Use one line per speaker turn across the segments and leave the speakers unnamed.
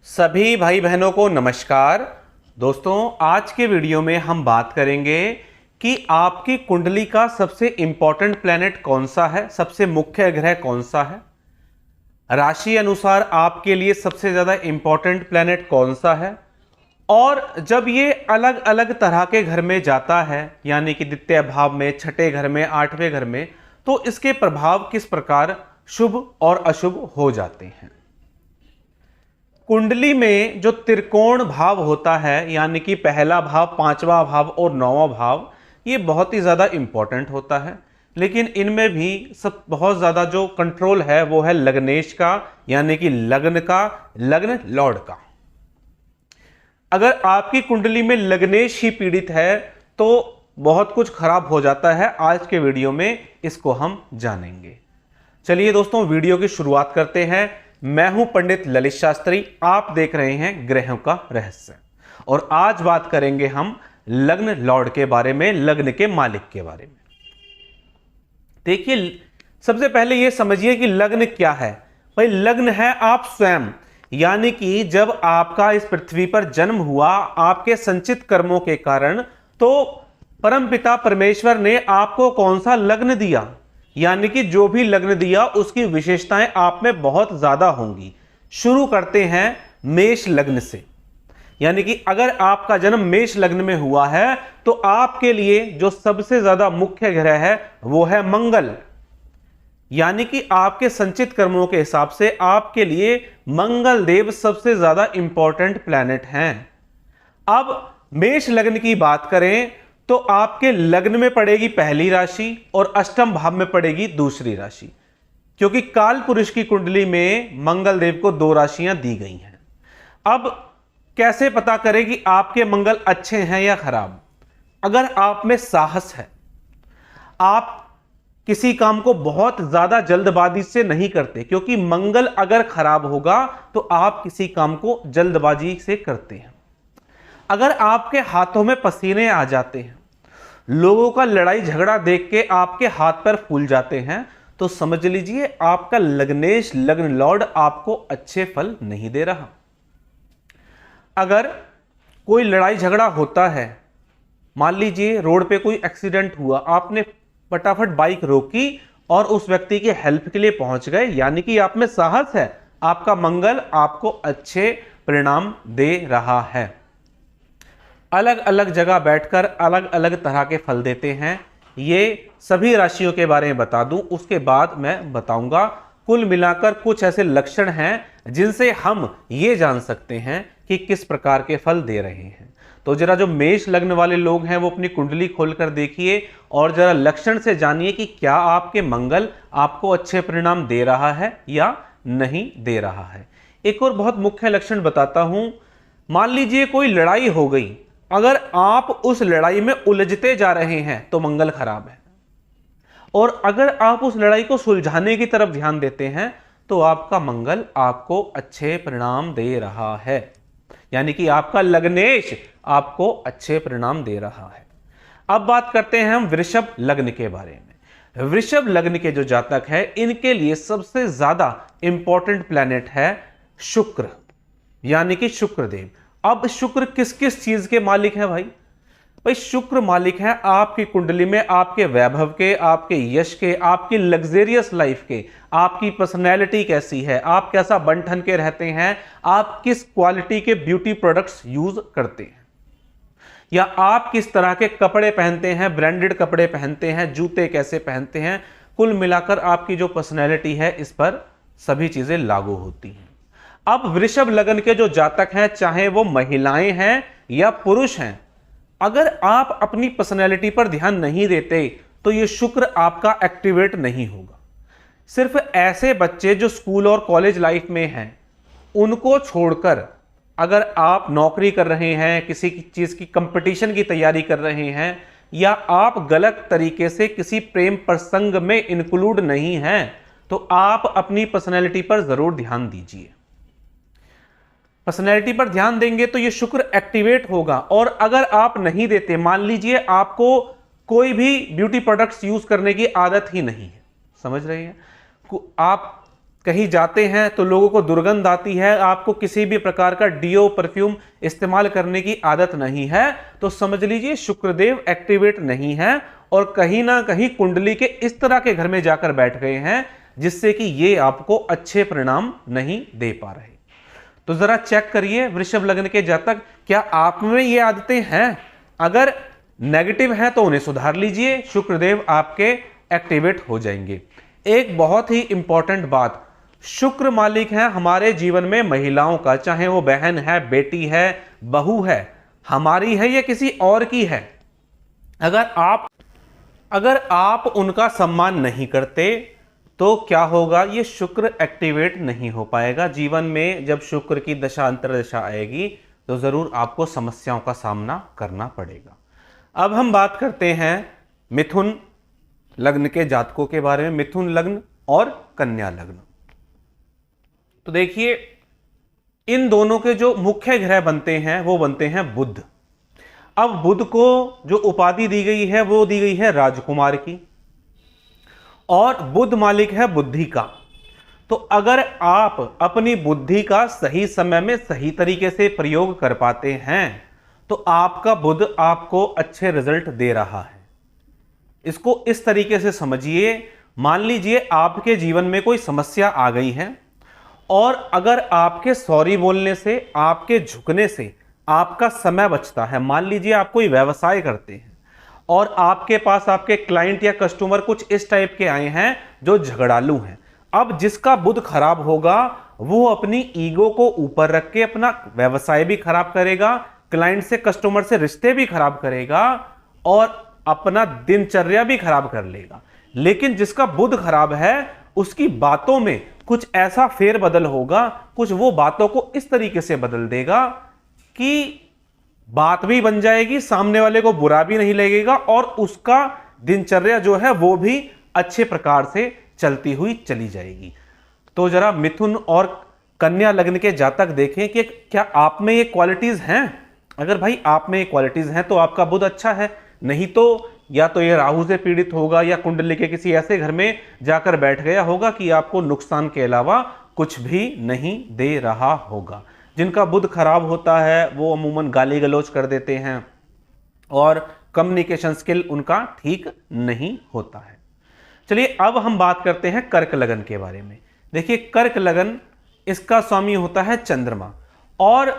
सभी भाई बहनों को नमस्कार। दोस्तों, आज के वीडियो में हम बात करेंगे कि आपकी कुंडली का सबसे इंपॉर्टेंट प्लैनेट कौन सा है, सबसे मुख्य ग्रह कौन सा है, राशि अनुसार आपके लिए सबसे ज्यादा इंपॉर्टेंट प्लैनेट कौन सा है, और जब ये अलग अलग तरह के घर में जाता है यानी कि द्वितीय भाव में, छठे घर में, आठवें घर में, तो इसके प्रभाव किस प्रकार शुभ और अशुभ हो जाते हैं। कुंडली में जो त्रिकोण भाव होता है यानी कि पहला भाव, पांचवा भाव और नौवां भाव, ये बहुत ही ज़्यादा इंपॉर्टेंट होता है। लेकिन इनमें भी सब बहुत ज़्यादा जो कंट्रोल है वो है लग्नेश का, यानी कि लग्न का, लग्न लॉर्ड का। अगर आपकी कुंडली में लग्नेश ही पीड़ित है तो बहुत कुछ खराब हो जाता है। आज के वीडियो में इसको हम जानेंगे। चलिए दोस्तों, वीडियो की शुरुआत करते हैं। मैं हूं पंडित ललित शास्त्री, आप देख रहे हैं ग्रहों का रहस्य, और आज बात करेंगे हम लग्न लॉर्ड के बारे में, लग्न के मालिक के बारे में। देखिए, सबसे पहले यह समझिए कि लग्न क्या है। भाई, लग्न है आप स्वयं, यानी कि जब आपका इस पृथ्वी पर जन्म हुआ, आपके संचित कर्मों के कारण, तो परमपिता परमेश्वर ने आपको कौन सा लग्न दिया, यानी कि जो भी लग्न दिया उसकी विशेषताएं आप में बहुत ज्यादा होंगी। शुरू करते हैं मेष लग्न से। यानी कि अगर आपका जन्म मेष लग्न में हुआ है तो आपके लिए जो सबसे ज्यादा मुख्य ग्रह है वो है मंगल। यानी कि आपके संचित कर्मों के हिसाब से आपके लिए मंगल देव सबसे ज्यादा इंपॉर्टेंट प्लैनेट हैं। अब मेष लग्न की बात करें तो आपके लग्न में पड़ेगी पहली राशि और अष्टम भाव में पड़ेगी दूसरी राशि, क्योंकि काल पुरुष की कुंडली में मंगल देव को दो राशियां दी गई हैं। अब कैसे पता करें कि आपके मंगल अच्छे हैं या खराब? अगर आप में साहस है, आप किसी काम को बहुत ज्यादा जल्दबाजी से नहीं करते, क्योंकि मंगल अगर खराब होगा तो आप किसी काम को जल्दबाजी से करते हैं। अगर आपके हाथों में पसीने आ जाते हैं, लोगों का लड़ाई झगड़ा देख के आपके हाथ पैर फूल जाते हैं, तो समझ लीजिए आपका लग्नेश, लग्न लॉर्ड आपको अच्छे फल नहीं दे रहा। अगर कोई लड़ाई झगड़ा होता है, मान लीजिए रोड पे कोई एक्सीडेंट हुआ, आपने फटाफट बाइक रोकी और उस व्यक्ति की हेल्प के लिए पहुंच गए, यानी कि आप में साहस है, आपका मंगल आपको अच्छे परिणाम दे रहा है। अलग अलग जगह बैठकर अलग अलग तरह के फल देते हैं। ये सभी राशियों के बारे में बता दूं, उसके बाद मैं बताऊंगा। कुल मिलाकर कुछ ऐसे लक्षण हैं जिनसे हम ये जान सकते हैं कि किस प्रकार के फल दे रहे हैं। तो जरा जो मेष लग्न वाले लोग हैं वो अपनी कुंडली खोलकर देखिए और जरा लक्षण से जानिए कि क्या आपके मंगल आपको अच्छे परिणाम दे रहा है या नहीं दे रहा है। एक और बहुत मुख्य लक्षण बताता हूं। मान लीजिए कोई लड़ाई हो गई, अगर आप उस लड़ाई में उलझते जा रहे हैं तो मंगल खराब है, और अगर आप उस लड़ाई को सुलझाने की तरफ ध्यान देते हैं तो आपका मंगल आपको अच्छे परिणाम दे रहा है, यानी कि आपका लग्नेश आपको अच्छे परिणाम दे रहा है। अब बात करते हैं हम वृषभ लग्न के बारे में। वृषभ लग्न के जो जातक है, इनके लिए सबसे ज्यादा इंपॉर्टेंट प्लैनेट है शुक्र, यानी कि शुक्रदेव। अब शुक्र किस किस चीज के मालिक हैं भाई? भाई, शुक्र मालिक है आपकी कुंडली में आपके वैभव के, आपके यश के, आपकी लग्जेरियस लाइफ के, आपकी पर्सनैलिटी कैसी है, आप कैसा बन ठन के रहते हैं, आप किस क्वालिटी के ब्यूटी प्रोडक्ट्स यूज करते हैं, या आप किस तरह के कपड़े पहनते हैं, ब्रांडेड कपड़े पहनते हैं, जूते कैसे पहनते हैं। कुल मिलाकर आपकी जो पर्सनैलिटी है, इस पर सभी चीजें लागू होती हैं। अब वृषभ लग्न के जो जातक हैं, चाहे वो महिलाएं हैं या पुरुष हैं, अगर आप अपनी पर्सनैलिटी पर ध्यान नहीं देते तो ये शुक्र आपका एक्टिवेट नहीं होगा। सिर्फ ऐसे बच्चे जो स्कूल और कॉलेज लाइफ में हैं, उनको छोड़कर अगर आप नौकरी कर रहे हैं, किसी चीज की कंपटीशन की तैयारी कर रहे हैं, या आप गलत तरीके से किसी प्रेम प्रसंग में इंक्लूड नहीं हैं, तो आप अपनी पर्सनैलिटी पर जरूर ध्यान दीजिए। पर्सनैलिटी पर ध्यान देंगे तो ये शुक्र एक्टिवेट होगा। और अगर आप नहीं देते, मान लीजिए आपको कोई भी ब्यूटी प्रोडक्ट्स यूज करने की आदत ही नहीं है, समझ रहे हैं, आप कहीं जाते हैं तो लोगों को दुर्गंध आती है, आपको किसी भी प्रकार का डीओ परफ्यूम इस्तेमाल करने की आदत नहीं है, तो समझ लीजिए शुक्रदेव एक्टिवेट नहीं है और कहीं ना कहीं कुंडली के इस तरह के घर में जाकर बैठ गए हैं जिससे कि ये आपको अच्छे परिणाम नहीं दे पा रहे। तो जरा चेक करिए वृषभ लग्न के जातक, क्या आप में ये आदतें हैं? अगर नेगेटिव हैं तो उन्हें सुधार लीजिए, शुक्रदेव आपके एक्टिवेट हो जाएंगे। एक बहुत ही इंपॉर्टेंट बात, शुक्र मालिक है हमारे जीवन में महिलाओं का, चाहे वो बहन है, बेटी है, बहू है, हमारी है या किसी और की है। अगर आप उनका सम्मान नहीं करते तो क्या होगा, ये शुक्र एक्टिवेट नहीं हो पाएगा। जीवन में जब शुक्र की दशा अंतर्दशा आएगी तो जरूर आपको समस्याओं का सामना करना पड़ेगा। अब हम बात करते हैं मिथुन लग्न के जातकों के बारे में, मिथुन लग्न और कन्या लग्न। तो देखिए इन दोनों के जो मुख्य ग्रह बनते हैं वो बनते हैं बुध। अब बुध को जो उपाधि दी गई है वो दी गई है राजकुमार की, और बुध मालिक है बुद्धि का। तो अगर आप अपनी बुद्धि का सही समय में सही तरीके से प्रयोग कर पाते हैं तो आपका बुध आपको अच्छे रिजल्ट दे रहा है। इसको इस तरीके से समझिए, मान लीजिए आपके जीवन में कोई समस्या आ गई है और अगर आपके सॉरी बोलने से, आपके झुकने से आपका समय बचता है। मान लीजिए आप कोई व्यवसाय करते हैं और आपके पास आपके क्लाइंट या कस्टमर कुछ इस टाइप के आए हैं जो झगड़ालू हैं। अब जिसका बुध खराब होगा वो अपनी ईगो को ऊपर रख के अपना व्यवसाय भी खराब करेगा, क्लाइंट से कस्टमर से रिश्ते भी खराब करेगा और अपना दिनचर्या भी खराब कर लेगा। लेकिन जिसका बुध खराब है उसकी बातों में कुछ ऐसा फेरबदल होगा, कुछ वो बातों को इस तरीके से बदल देगा कि बात भी बन जाएगी, सामने वाले को बुरा भी नहीं लगेगा और उसका दिनचर्या जो है वो भी अच्छे प्रकार से चलती हुई चली जाएगी। तो जरा मिथुन और कन्या लग्न के जातक देखें कि क्या आप में ये क्वालिटीज हैं। अगर भाई आप में ये क्वालिटीज हैं तो आपका बुध अच्छा है, नहीं तो या तो ये राहु से पीड़ित होगा या कुंडली के किसी ऐसे घर में जाकर बैठ गया होगा कि आपको नुकसान के अलावा कुछ भी नहीं दे रहा होगा। जिनका बुध खराब होता है वो अमूमन गाली गलौज कर देते हैं और कम्युनिकेशन स्किल उनका ठीक नहीं होता है। चलिए अब हम बात करते हैं कर्क लगन के बारे में। देखिए कर्क लगन, इसका स्वामी होता है चंद्रमा और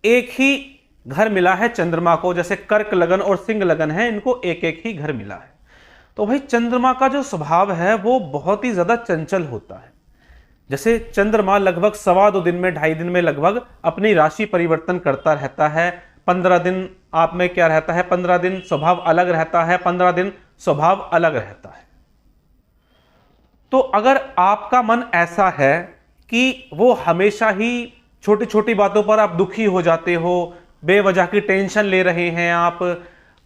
एक ही घर मिला है चंद्रमा को, जैसे कर्क लगन और सिंह लगन है, इनको एक एक ही घर मिला है। तो भाई चंद्रमा का जो स्वभाव है वो बहुत ही ज्यादा चंचल होता है। जैसे चंद्रमा लगभग 2.25 दिन में, 2.5 दिन में लगभग अपनी राशि परिवर्तन करता रहता है। 15 दिन आप में क्या रहता है, 15 दिन स्वभाव अलग रहता है, 15 दिन स्वभाव अलग रहता है। तो अगर आपका मन ऐसा है कि वो हमेशा ही छोटी छोटी बातों पर आप दुखी हो जाते हो, बेवजह की टेंशन ले रहे हैं आप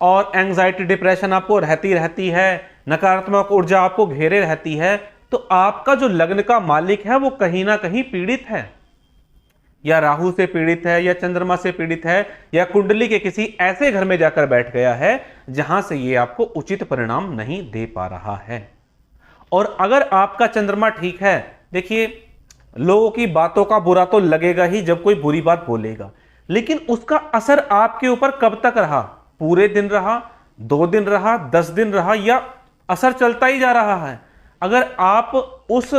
और एंग्जाइटी डिप्रेशन आपको रहती है, नकारात्मक ऊर्जा आपको घेरे रहती है, तो आपका जो लग्न का मालिक है वो कहीं ना कहीं पीड़ित है, या राहु से पीड़ित है, या चंद्रमा से पीड़ित है, या कुंडली के किसी ऐसे घर में जाकर बैठ गया है जहां से ये आपको उचित परिणाम नहीं दे पा रहा है। और अगर आपका चंद्रमा ठीक है, देखिए लोगों की बातों का बुरा तो लगेगा ही जब कोई बुरी बात बोलेगा, लेकिन उसका असर आपके ऊपर कब तक रहा, पूरे दिन रहा, 2 दिन रहा, 10 दिन रहा, या असर चलता ही जा रहा है। अगर आप उस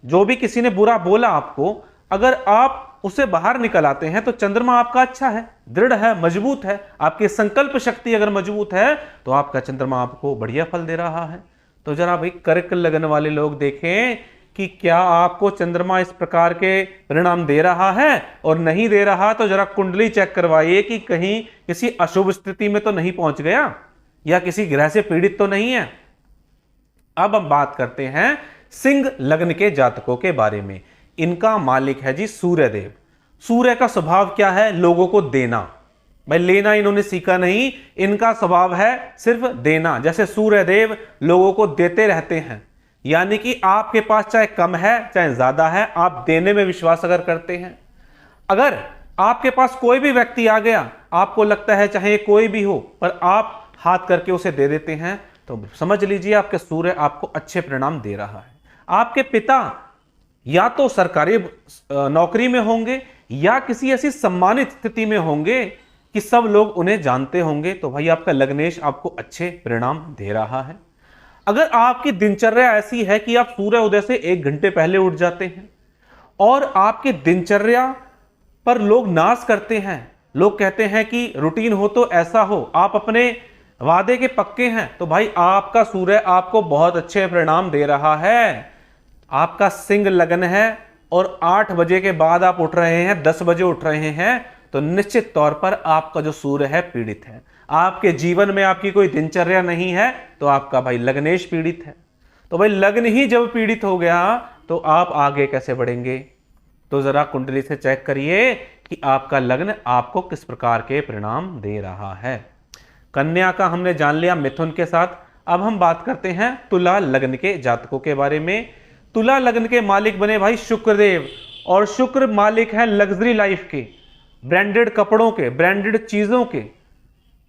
जो भी किसी ने बुरा बोला आपको, अगर आप उससे बाहर निकल आते हैं तो चंद्रमा आपका अच्छा है, दृढ़ है, मजबूत है, आपकी संकल्प शक्ति अगर मजबूत है तो आपका चंद्रमा आपको बढ़िया फल दे रहा है। तो जरा भाई कर्क लगन वाले लोग देखें कि क्या आपको चंद्रमा इस प्रकार के परिणाम दे रहा है, और नहीं दे रहा तो जरा कुंडली चेक करवाइए कि कहीं किसी अशुभ स्थिति में तो नहीं पहुंच गया या किसी ग्रह से पीड़ित तो नहीं है। अब हम बात करते हैं सिंह लग्न के जातकों के बारे में। इनका मालिक है जी सूर्यदेव। सूर्य का स्वभाव क्या है, लोगों को देना। भाई लेना इन्होंने सीखा नहीं, इनका स्वभाव है सिर्फ देना। जैसे सूर्यदेव लोगों को देते रहते हैं, यानी कि आपके पास चाहे कम है चाहे ज्यादा है, आप देने में विश्वास अगर करते हैं। अगर आपके पास कोई भी व्यक्ति आ गया, आपको लगता है चाहे कोई भी हो, पर आप हाथ करके उसे दे देते हैं, तो समझ लीजिए आपके सूर्य आपको अच्छे परिणाम दे रहा है। आपके पिता या तो सरकारी नौकरी में होंगे या किसी ऐसी सम्मानित स्थिति में होंगे कि सब लोग उन्हें जानते होंगे, तो भाई आपका लग्नेश आपको अच्छे परिणाम दे रहा है। अगर आपकी दिनचर्या ऐसी है कि आप सूर्य उदय से 1 घंटे पहले उठ जाते हैं और आपकी दिनचर्या पर लोग नाज करते हैं, लोग कहते हैं कि रूटीन हो तो ऐसा हो, आप अपने वादे के पक्के हैं, तो भाई आपका सूर्य आपको बहुत अच्छे परिणाम दे रहा है। आपका सिंह लग्न है और 8 बजे के बाद आप उठ रहे हैं, 10 बजे उठ रहे हैं, तो निश्चित तौर पर आपका जो सूर्य है पीड़ित है। आपके जीवन में आपकी कोई दिनचर्या नहीं है तो आपका भाई लग्नेश पीड़ित है। तो भाई लग्न ही जब पीड़ित हो गया तो आप आगे कैसे बढ़ेंगे? तो जरा कुंडली से चेक करिए कि आपका लग्न आपको किस प्रकार के परिणाम दे रहा है। कन्या का हमने जान लिया मिथुन के साथ। अब हम बात करते हैं तुला लग्न के जातकों के बारे में। तुला लग्न के मालिक बने भाई शुक्रदेव, और शुक्र मालिक है लग्जरी लाइफ के, ब्रांडेड कपड़ों के, ब्रांडेड चीजों के।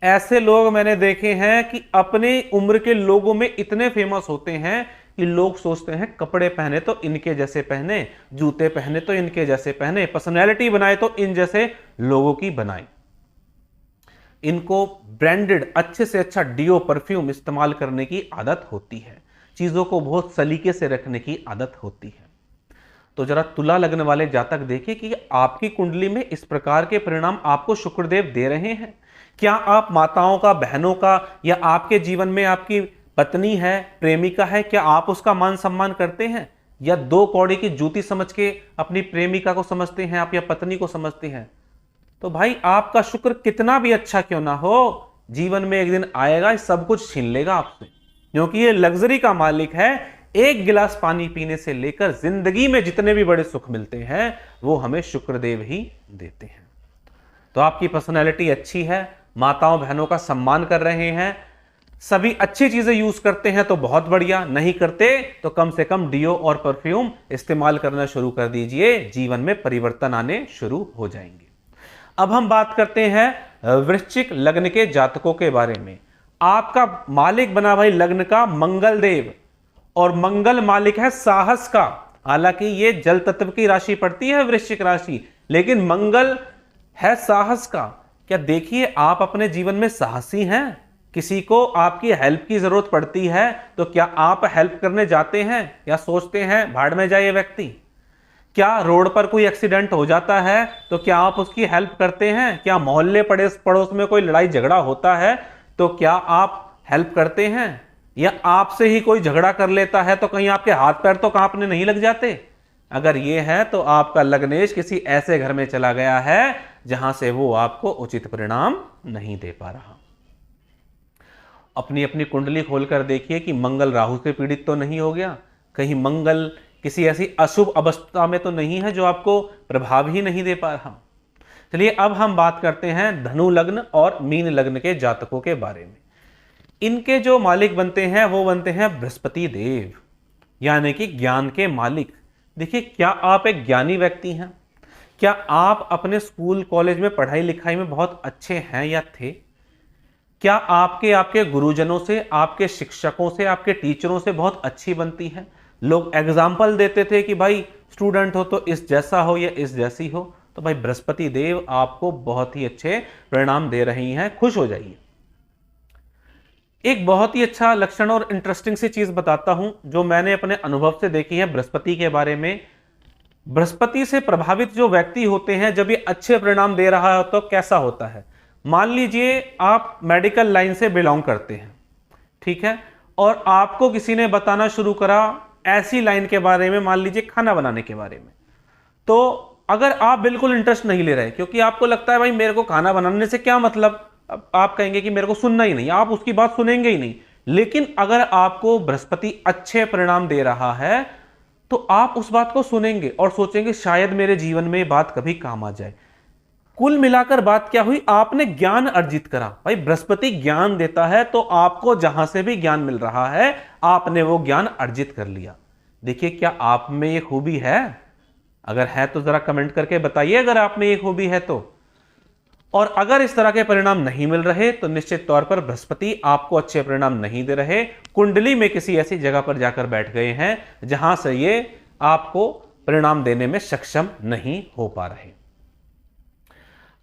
ऐसे लोग मैंने देखे हैं कि अपने उम्र के लोगों में इतने फेमस होते हैं कि लोग सोचते हैं कपड़े पहने तो इनके जैसे पहने, जूते पहने तो इनके जैसे पहने, पर्सनैलिटी बनाए तो इन जैसे लोगों की बनाए। इनको ब्रांडेड अच्छे से अच्छा डीओ परफ्यूम इस्तेमाल करने की आदत होती है, चीजों को बहुत सलीके से रखने की आदत होती है। तो जरा तुला लग्न वाले जातक देखिए कि आपकी कुंडली में इस प्रकार के परिणाम आपको शुक्रदेव दे रहे हैं। क्या आप माताओं का, बहनों का, या आपके जीवन में आपकी पत्नी है, प्रेमिका है, क्या आप उसका मान सम्मान करते हैं? या 2 कौड़ी की जूती समझ के अपनी प्रेमिका को समझते हैं आप, या पत्नी को समझते हैं? तो भाई आपका शुक्र कितना भी अच्छा क्यों ना हो, जीवन में एक दिन आएगा सब कुछ छीन लेगा आपसे, क्योंकि ये लग्जरी का मालिक है। 1 गिलास पानी पीने से लेकर जिंदगी में जितने भी बड़े सुख मिलते हैं वो हमें शुक्रदेव ही देते हैं। तो आपकी पर्सनैलिटी अच्छी है, माताओं बहनों का सम्मान कर रहे हैं, सभी अच्छी चीजें यूज करते हैं तो बहुत बढ़िया, नहीं करते तो कम से कम डीओ और परफ्यूम इस्तेमाल करना शुरू कर दीजिए, जीवन में परिवर्तन आने शुरू हो जाएंगे। अब हम बात करते हैं वृश्चिक लग्न के जातकों के बारे में। आपका मालिक बना भाई लग्न का मंगल देव, और मंगल मालिक है साहस का। हालांकि ये जल तत्व की राशि पड़ती है वृश्चिक राशि, लेकिन मंगल है साहस का। क्या देखिए आप अपने जीवन में साहसी हैं? किसी को आपकी हेल्प की जरूरत पड़ती है तो क्या आप हेल्प करने जाते हैं, या सोचते हैं भाड़ में जाए ये व्यक्ति? क्या रोड पर कोई एक्सीडेंट हो जाता है तो क्या आप उसकी हेल्प करते हैं? क्या मोहल्ले पड़ोस में कोई लड़ाई झगड़ा होता है तो क्या आप हेल्प करते हैं? या आपसे ही कोई झगड़ा कर लेता है तो कहीं आपके हाथ पैर तो कांपने नहीं लग जाते? अगर ये है तो आपका लग्नेश किसी ऐसे घर में चला गया है जहां से वो आपको उचित परिणाम नहीं दे पा रहा। अपनी अपनी कुंडली खोलकर देखिए कि मंगल राहु से पीड़ित तो नहीं हो गया, कहीं मंगल किसी ऐसी अशुभ अवस्था में तो नहीं है जो आपको प्रभाव ही नहीं दे पा रहा। चलिए अब हम बात करते हैं धनु लग्न और मीन लग्न के जातकों के बारे में। इनके जो मालिक बनते हैं वो बनते हैं बृहस्पति देव, यानी कि ज्ञान के मालिक। देखिए क्या आप एक ज्ञानी व्यक्ति हैं? क्या आप अपने स्कूल कॉलेज में पढ़ाई लिखाई में बहुत अच्छे हैं या थे? क्या आपके गुरुजनों से, आपके शिक्षकों से, आपके टीचरों से बहुत अच्छी बनती है? लोग एग्जाम्पल देते थे कि भाई स्टूडेंट हो तो इस जैसा हो या इस जैसी हो। तो भाई बृहस्पति देव आपको बहुत ही अच्छे परिणाम दे रही हैं, खुश हो जाइए। एक बहुत ही अच्छा लक्षण और इंटरेस्टिंग सी चीज बताता हूं जो मैंने अपने अनुभव से देखी है बृहस्पति के बारे में। बृहस्पति से प्रभावित जो व्यक्ति होते हैं, जब ये अच्छे परिणाम दे रहा है तो कैसा होता है? मान लीजिए आप मेडिकल लाइन से बिलोंग करते हैं, ठीक है, और आपको किसी ने बताना शुरू करा ऐसी लाइन के बारे में, मान लीजिए खाना बनाने के बारे में। तो अगर आप बिल्कुल इंटरेस्ट नहीं ले रहे क्योंकि आपको लगता है भाई मेरे को खाना बनाने से क्या मतलब, अब आप कहेंगे कि मेरे को सुनना ही नहीं, आप उसकी बात सुनेंगे ही नहीं। लेकिन अगर आपको बृहस्पति अच्छे परिणाम दे रहा है तो आप उस बात को सुनेंगे और सोचेंगे शायद मेरे जीवन में ये बात कभी काम आ जाए। कुल मिलाकर बात क्या हुई? आपने ज्ञान अर्जित करा। भाई बृहस्पति ज्ञान देता है तो आपको जहां से भी ज्ञान मिल रहा है आपने वो ज्ञान अर्जित कर लिया। देखिए क्या आप में ये खूबी है? अगर है तो जरा कमेंट करके बताइए अगर आप में ये खूबी है तो। और अगर इस तरह के परिणाम नहीं मिल रहे तो निश्चित तौर पर बृहस्पति आपको अच्छे परिणाम नहीं दे रहे, कुंडली में किसी ऐसी जगह पर जाकर बैठ गए हैं जहां से ये आपको परिणाम देने में सक्षम नहीं हो पा रहे।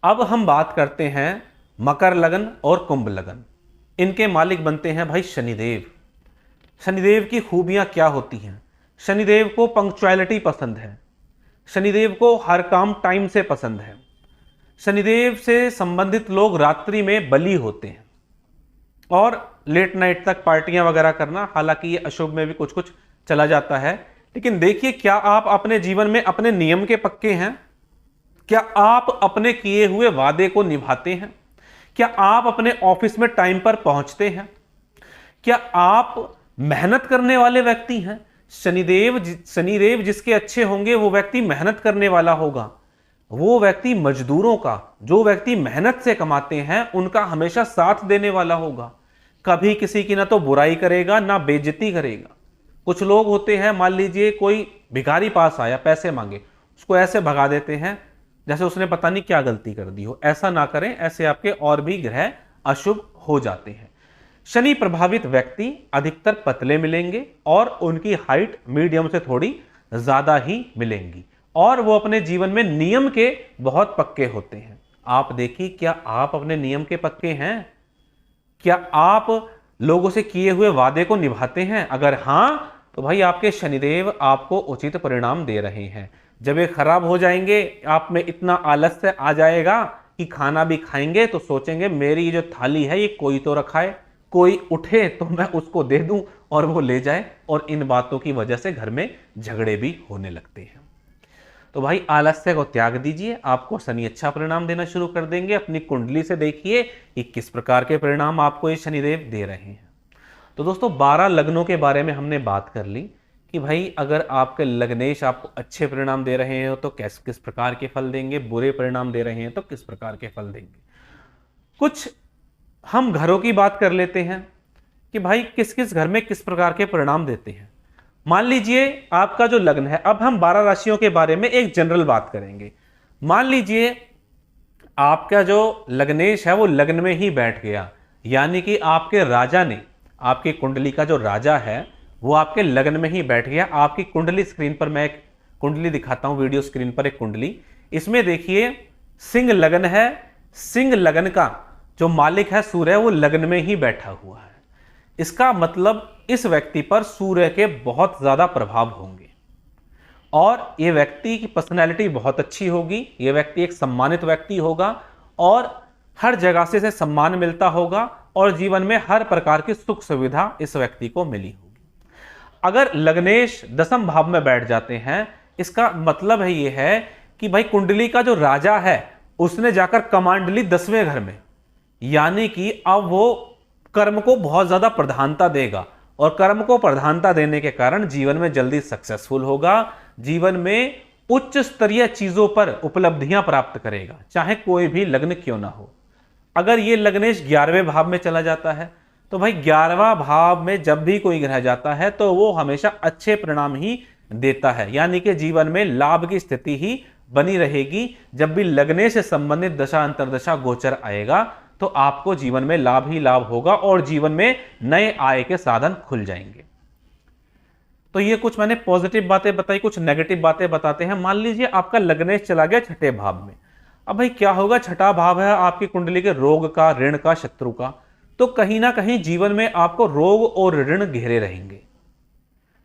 अब हम बात करते हैं मकर लगन और कुंभ लगन। इनके मालिक बनते हैं भाई शनिदेव। शनिदेव की खूबियां क्या होती हैं? शनिदेव को पंक्चुअलिटी पसंद है, शनिदेव को हर काम टाइम से पसंद है। शनिदेव से संबंधित लोग रात्रि में बली होते हैं और लेट नाइट तक पार्टियां वगैरह करना, हालांकि ये अशुभ में भी कुछ कुछ चला जाता है। लेकिन देखिए, क्या आप अपने जीवन में अपने नियम के पक्के हैं? क्या आप अपने किए हुए वादे को निभाते हैं? क्या आप अपने ऑफिस में टाइम पर पहुंचते हैं? क्या आप मेहनत करने वाले व्यक्ति हैं? शनिदेव जिसके अच्छे होंगे वो व्यक्ति मेहनत करने वाला होगा। वो व्यक्ति मजदूरों का, जो व्यक्ति मेहनत से कमाते हैं, उनका हमेशा साथ देने वाला होगा। कभी किसी की ना तो बुराई करेगा ना बेइज्जती करेगा। कुछ लोग होते हैं, मान लीजिए कोई भिखारी पास आया पैसे मांगे, उसको ऐसे भगा देते हैं जैसे उसने पता नहीं क्या गलती कर दी हो। ऐसा ना करें, ऐसे आपके और भी ग्रह अशुभ हो जाते हैं। शनि प्रभावित व्यक्ति अधिकतर पतले मिलेंगे और उनकी हाइट मीडियम से थोड़ी ज्यादा ही मिलेंगी और वो अपने जीवन में नियम के बहुत पक्के होते हैं। आप देखिए, क्या आप अपने नियम के पक्के हैं? क्या आप लोगों से किए हुए वादे को निभाते हैं? अगर हां, तो भाई आपके शनिदेव आपको उचित परिणाम दे रहे हैं। जब ये खराब हो जाएंगे, आप में इतना आलस्य आ जाएगा कि खाना भी खाएंगे तो सोचेंगे मेरी ये जो थाली है ये कोई तो रखा है, कोई उठे तो मैं उसको दे दूं और वो ले जाए, और इन बातों की वजह से घर में झगड़े भी होने लगते हैं। तो भाई आलस्य को त्याग दीजिए, आपको शनि अच्छा परिणाम देना शुरू कर देंगे। अपनी कुंडली से देखिए कि किस प्रकार के परिणाम आपको ये शनिदेव दे रहे हैं। तो दोस्तों, 12 लग्नों के बारे में हमने बात कर ली कि भाई अगर आपके लग्नेश आपको अच्छे परिणाम दे रहे हैं तो किस प्रकार के फल देंगे, बुरे परिणाम दे रहे हैं तो किस प्रकार के फल देंगे। कुछ हम घरों की बात कर लेते हैं कि भाई किस किस घर में किस प्रकार के परिणाम देते हैं। मान लीजिए आपका जो लग्न है, अब हम 12 राशियों के बारे में एक जनरल बात करेंगे। मान लीजिए आपका जो लग्नेश है वो लग्न में ही बैठ गया, यानी कि आपके राजा ने, आपकी कुंडली का जो राजा है वो आपके लग्न में ही बैठ गया। आपकी कुंडली स्क्रीन पर मैं एक कुंडली दिखाता हूं, वीडियो स्क्रीन पर एक कुंडली। इसमें देखिए सिंह लगन है, सिंह लगन का जो मालिक है सूर्य, वो लग्न में ही बैठा हुआ है। इसका मतलब इस व्यक्ति पर सूर्य के बहुत ज्यादा प्रभाव होंगे और ये व्यक्ति की पर्सनैलिटी बहुत अच्छी होगी। ये व्यक्ति एक सम्मानित व्यक्ति होगा और हर जगह से इसे सम्मान मिलता होगा और जीवन में हर प्रकार की सुख सुविधा इस व्यक्ति को मिली होगी। अगर लग्नेश 10वें भाव में बैठ जाते हैं, इसका मतलब है ये है कि भाई कुंडली का जो राजा है उसने जाकर कमांड ली 10वें घर में, यानी कि अब वो कर्म को बहुत ज्यादा प्रधानता देगा और कर्म को प्रधानता देने के कारण जीवन में जल्दी सक्सेसफुल होगा, जीवन में उच्च स्तरीय चीजों पर उपलब्धियां प्राप्त करेगा, चाहे कोई भी लग्न क्यों ना हो। अगर ये लग्नेश 11वें भाव में चला जाता है तो भाई 11वां भाव में जब भी कोई ग्रह जाता है तो वो हमेशा अच्छे परिणाम ही देता है, यानी कि जीवन में लाभ की स्थिति ही बनी रहेगी। जब भी लग्नेश से संबंधित दशा अंतरदशा गोचर आएगा तो आपको जीवन में लाभ ही लाभ होगा और जीवन में नए आय के साधन खुल जाएंगे। तो ये कुछ मैंने पॉजिटिव बातें बताई, कुछ नेगेटिव बातें बताते हैं। मान लीजिए आपका लग्नेश चला गया 6ठे भाव में। अब भाई क्या होगा, 6ठा भाव है आपकी कुंडली के रोग का, ऋण का, शत्रु का। तो कहीं ना कहीं जीवन में आपको रोग और ऋण घेरे रहेंगे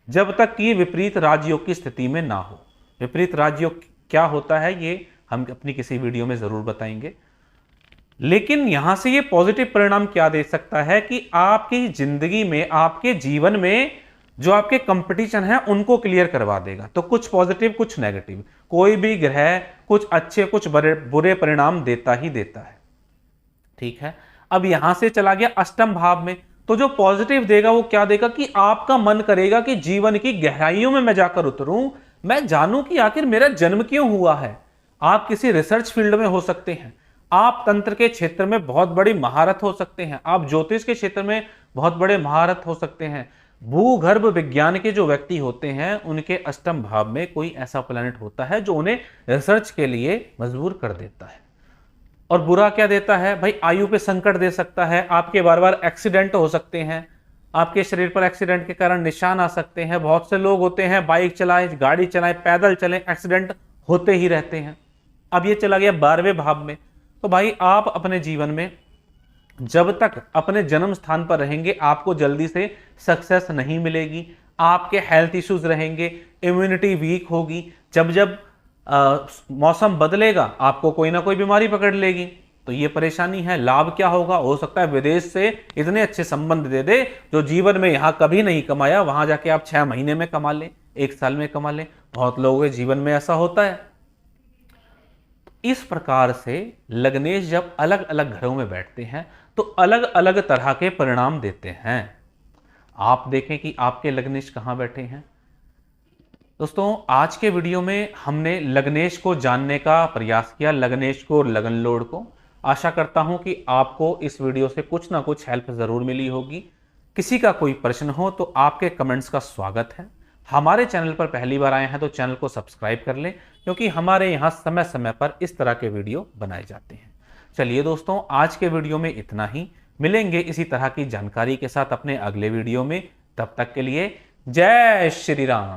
जब तक कि विपरीत राजयोग की स्थिति में ना हो। विपरीत राजयोग क्या होता है ये हम अपनी किसी वीडियो में जरूर बताएंगे। लेकिन यहां से ये पॉजिटिव परिणाम क्या दे सकता है कि आपकी जिंदगी में, आपके जीवन में जो आपके कंपटीशन है उनको क्लियर करवा देगा। तो कुछ पॉजिटिव कुछ नेगेटिव, कोई भी ग्रह कुछ अच्छे कुछ बुरे परिणाम देता ही देता है। ठीक है, अब यहां से चला गया 8वें भाव में, तो जो पॉजिटिव देगा वो क्या देगा कि आपका मन करेगा कि जीवन की गहराइयों में मैं जाकर उतरूं, मैं जानूं कि आखिर मेरा जन्म क्यों हुआ है। आप किसी रिसर्च फील्ड में हो सकते हैं, आप तंत्र के क्षेत्र में बहुत बड़ी महारत हो सकते हैं, आप ज्योतिष के क्षेत्र में बहुत बड़े महारत हो सकते हैं। भूगर्भ विज्ञान के जो व्यक्ति होते हैं उनके 8वें भाव में कोई ऐसा प्लैनेट होता है जो उन्हें रिसर्च के लिए मजबूर कर देता है। और बुरा क्या देता है भाई, आयु पे संकट दे सकता है, आपके बार बार एक्सीडेंट हो सकते हैं, आपके शरीर पर एक्सीडेंट के कारण निशान आ सकते हैं। बहुत से लोग होते हैं बाइक चलाएं, गाड़ी चलाएं, पैदल चलें, एक्सीडेंट होते ही रहते हैं। अब ये चला गया 12वें भाव में। तो भाई आप अपने जीवन में जब तक अपने जन्म स्थान पर रहेंगे आपको जल्दी से सक्सेस नहीं मिलेगी, आपके हेल्थ इश्यूज रहेंगे, इम्यूनिटी वीक होगी। जब जब मौसम बदलेगा आपको कोई ना कोई बीमारी पकड़ लेगी, तो ये परेशानी है। लाभ क्या होगा? हो सकता है विदेश से इतने अच्छे संबंध दे दे जो जीवन में यहां कभी नहीं कमाया, वहां जाके आप 6 महीने में कमा लें, 1 साल में कमा लें। बहुत लोगों के जीवन में ऐसा होता है। इस प्रकार से लग्नेश जब अलग अलग घरों में बैठते हैं तो अलग अलग तरह के परिणाम देते हैं। आप देखें कि आपके लग्नेश कहां बैठे हैं। दोस्तों आज के वीडियो में हमने लग्नेश को जानने का प्रयास किया, लग्नेश को और लगन लॉर्ड को। आशा करता हूं कि आपको इस वीडियो से कुछ ना कुछ हेल्प जरूर मिली होगी। किसी का कोई प्रश्न हो तो आपके कमेंट्स का स्वागत है। हमारे चैनल पर पहली बार आए हैं तो चैनल को सब्सक्राइब कर लें, क्योंकि हमारे यहाँ समय समय पर इस तरह के वीडियो बनाए जाते हैं। चलिए दोस्तों आज के वीडियो में इतना ही। मिलेंगे इसी तरह की जानकारी के साथ अपने अगले वीडियो में। तब तक के लिए जय श्री राम।